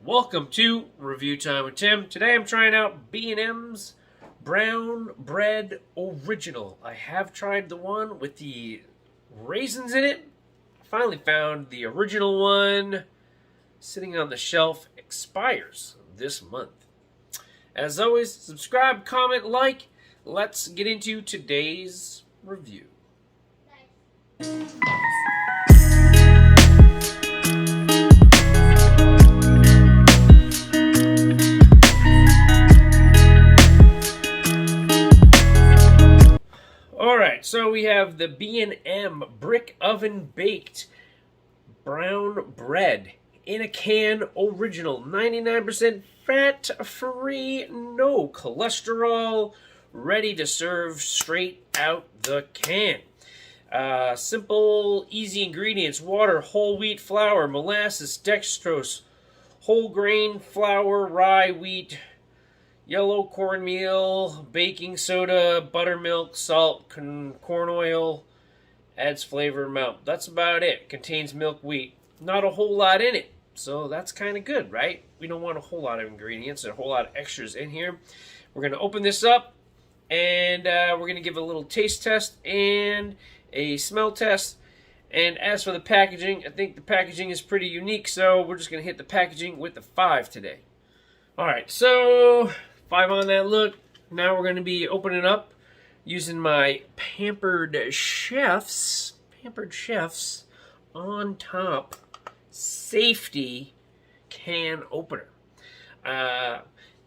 Welcome to Review Time with Tim. Today I'm trying out B&M's Brown Bread Original. I have tried the one with the raisins in it. I finally found the original one sitting on the shelf. Expires this month. As always, subscribe, comment, like. Let's get into today's review. Alright, so we have the B&M Brick Oven Baked Brown Bread in a can original. 99% fat-free, no cholesterol, ready to serve straight out the can. Simple, easy ingredients: water, whole wheat flour, molasses, dextrose, whole grain flour, rye, wheat, yellow cornmeal, baking soda, buttermilk, salt, corn oil, adds flavor amount. That's about it. Contains milk, wheat. Not a whole lot in it, so that's kind of good, right? We don't want a whole lot of ingredients and a whole lot of extras in here. We're going to open this up, and we're going to give it a little taste test and a smell test. And as for the packaging, I think the packaging is pretty unique, so we're just going to hit the packaging with the 5 today. Alright, so 5 on that look. Now we're going to be opening up using my Pampered Chefs on top safety can opener.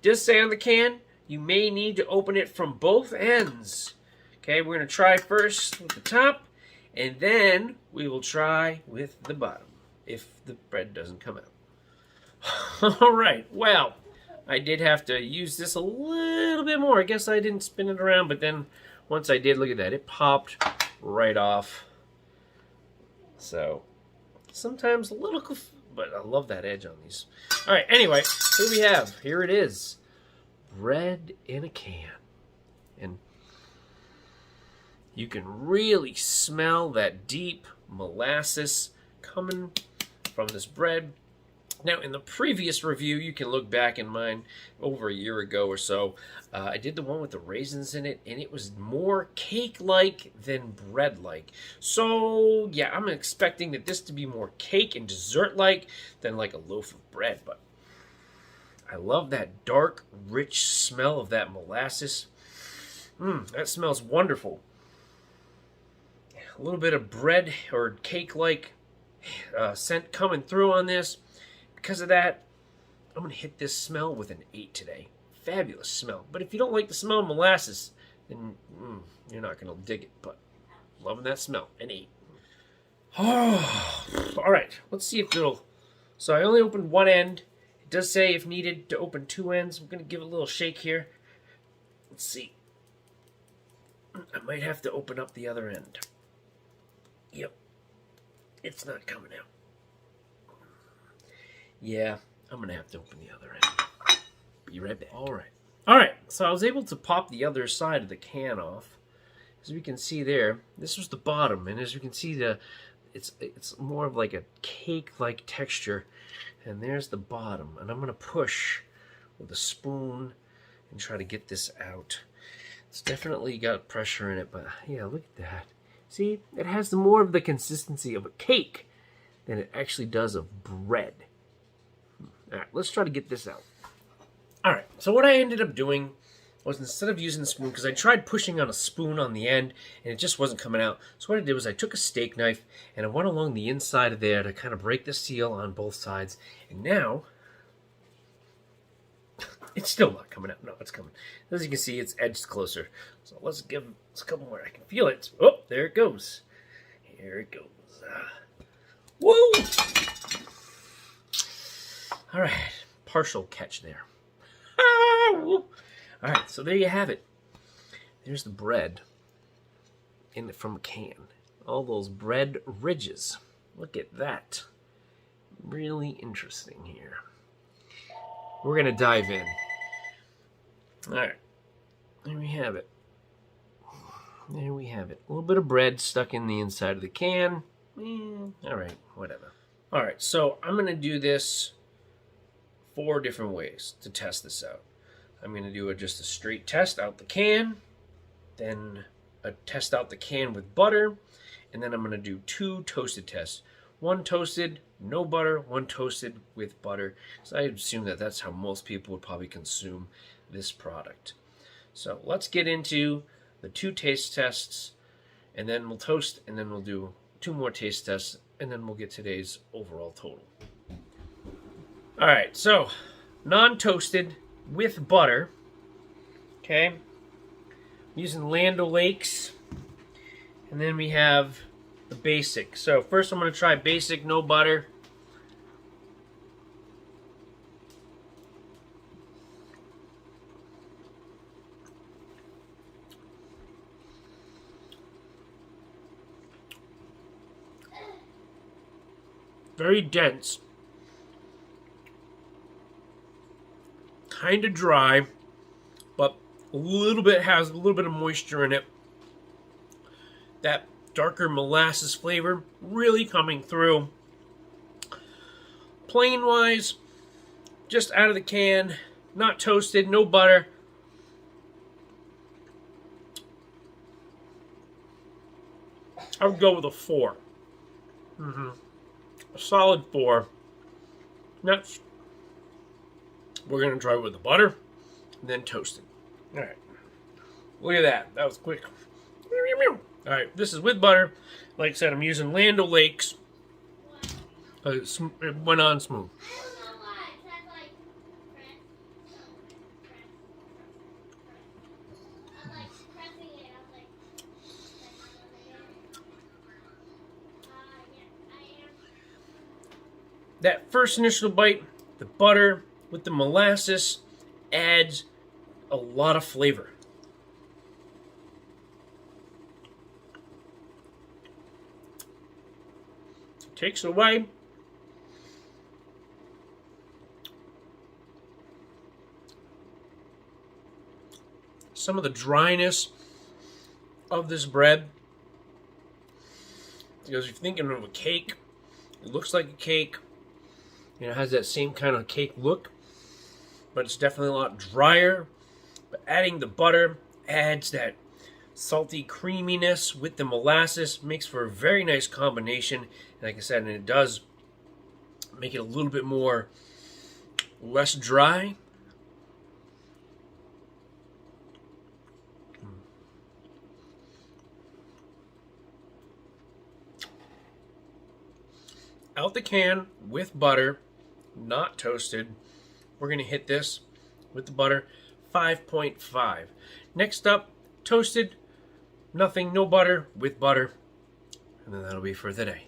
Does say on the can, you may need to open it from both ends. Okay, we're going to try first with the top, and then we will try with the bottom if the bread doesn't come out. Alright, well, I did have to use this a little bit more. I guess I didn't spin it around, but then once I did, look at that. It popped right off. So, sometimes a little, but I love that edge on these. All right, anyway, here we have. Here it is. Bread in a can. And you can really smell that deep molasses coming from this bread. Now, in the previous review, you can look back in mine over a year ago or so. I did the one with the raisins in it, and it was more cake-like than bread-like. So, yeah, I'm expecting that this to be more cake and dessert-like than like a loaf of bread. But I love that dark, rich smell of that molasses. That smells wonderful. A little bit of bread or cake-like scent coming through on this. Because of that, I'm going to hit this smell with an 8 today. Fabulous smell. But if you don't like the smell of molasses, then you're not going to dig it. But loving that smell. An 8. Oh, all right. Let's see if it'll... So I only opened one end. It does say if needed to open 2 ends. I'm going to give it a little shake here. Let's see. I might have to open up the other end. Yep. It's not coming out. Yeah, I'm going to have to open the other end. Be right back. All right, so I was able to pop the other side of the can off. As we can see there, this was the bottom. And as you can see, it's more of like a cake-like texture. And there's the bottom. And I'm going to push with a spoon and try to get this out. It's definitely got pressure in it, but yeah, look at that. See, it has more of the consistency of a cake than it actually does of bread. All right, let's try to get this out. All right, so what I ended up doing was, instead of using the spoon, because I tried pushing on a spoon on the end, and it just wasn't coming out. So what I did was I took a steak knife, and I went along the inside of there to kind of break the seal on both sides. And now, it's still not coming out. No, it's coming. As you can see, it's edged closer. So let's give it a couple more. I can feel it. Oh, there it goes. Here it goes. Whoa! All right, partial catch there. All right, so there you have it. There's the bread from a can. All those bread ridges. Look at that. Really interesting here. We're going to dive in. All right, there we have it. There we have it. A little bit of bread stuck in the inside of the can. All right, whatever. All right, so I'm going to do this 4 different ways to test this out. I'm going to do just a straight test out the can, then a test out the can with butter, and then I'm going to do 2 toasted tests. 1 toasted, no butter, 1 toasted with butter. So I assume that that's how most people would probably consume this product. So let's get into the 2 taste tests, and then we'll toast, and then we'll do 2 more taste tests, and then we'll get today's overall total. All right, so non-toasted with butter. Okay, I'm using Land O'Lakes, and then we have the basic. So first I'm going to try basic, no butter. Very dense. Kind of dry, but has a little bit of moisture in it. That darker molasses flavor really coming through. Plain wise, just out of the can, not toasted, no butter. I would go with a 4. A solid 4. Next, we're going to try with the butter, and then toasted. All right. Look at that. That was quick. All right. This is with butter. Like I said, I'm using Land O'Lakes. It went on smooth. That first initial bite, the butter with the molasses adds a lot of flavor. Takes away some of the dryness of this bread. Because if you're thinking of a cake, it looks like a cake. You know, it has that same kind of cake look, but it's definitely a lot drier. But adding the butter adds that salty creaminess with the molasses, makes for a very nice combination. And like I said, and it does make it a little bit less dry. Out the can with butter, not toasted. We're going to hit this with the butter, 5.5. Next up, toasted, nothing, no butter, with butter. And then that'll be for the day.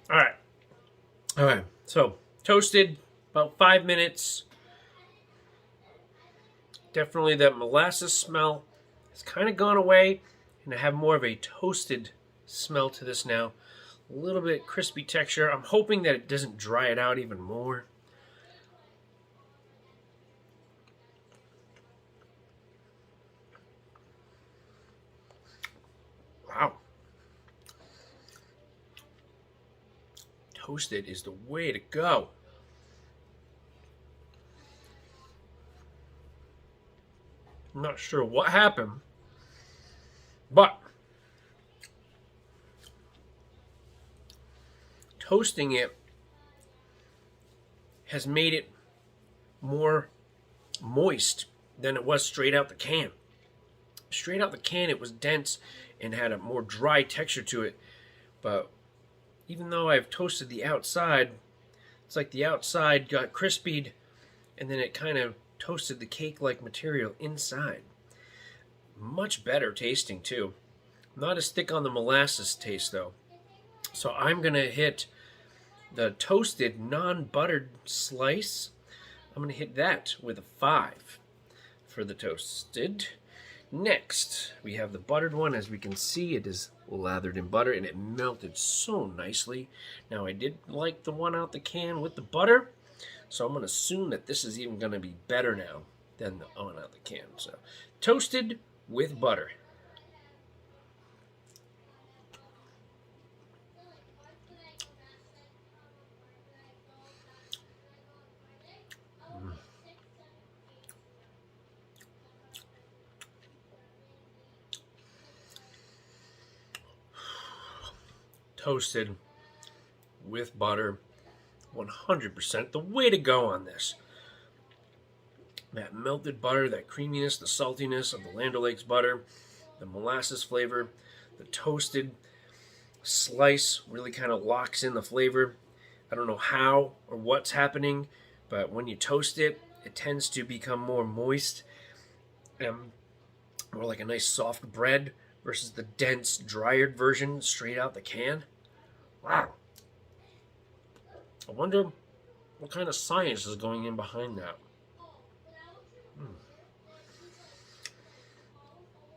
All right, so toasted, about 5 minutes. Definitely that molasses smell has kind of gone away, and I have more of a toasted smell to this now. A little bit crispy texture. I'm hoping that it doesn't dry it out even more. Wow. Toasted is the way to go. I'm not sure what happened, but toasting it has made it more moist than it was straight out the can. Straight out the can, it was dense and had a more dry texture to it. But even though I've toasted the outside, it's like the outside got crispied and then it kind of toasted the cake-like material inside. Much better tasting too. Not as thick on the molasses taste though. So I'm going to hit the toasted non-buttered slice. I'm going to hit that with a 5 for the toasted. Next, we have the buttered one. As we can see, it is lathered in butter and it melted so nicely. Now, I did like the one out the can with the butter, so I'm going to assume that this is even going to be better now than the one out the can. So, toasted with butter. toasted with butter. 100% the way to go on this. That melted butter, that creaminess, the saltiness of the Land O'Lakes butter, the molasses flavor, the toasted slice really kind of locks in the flavor. I don't know how or what's happening, but when you toast it, it tends to become more moist and more like a nice soft bread versus the dense, dried version straight out the can. Wow. I wonder what kind of science is going in behind that.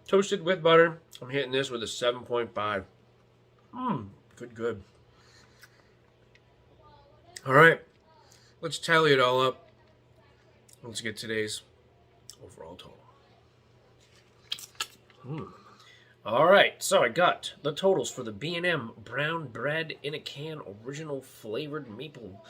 Toasted with butter. I'm hitting this with a 7.5. Good. All right, let's tally it all up. Let's get today's overall total. All right, so I got the totals for the B&M Brown Bread in a Can original flavored maple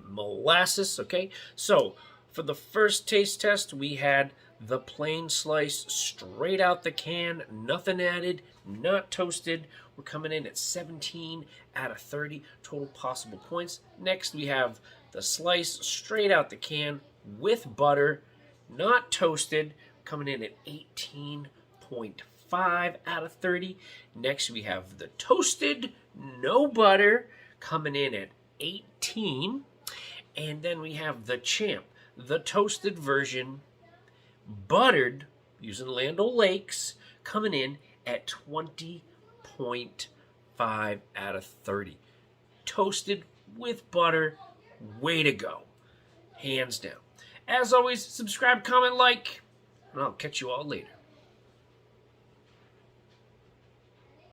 molasses, okay? So for the first taste test, we had the plain slice straight out the can, nothing added, not toasted. We're coming in at 17 out of 30 total possible points. Next, we have the slice straight out the can with butter, not toasted, coming in at 18.5 out of 30. Next, we have the toasted, no butter, coming in at 18. And then we have the Champ, the toasted version, buttered, using Land O'Lakes, coming in at 20.5 out of 30. Toasted with butter, way to go. Hands down. As always, subscribe, comment, like, and I'll catch you all later.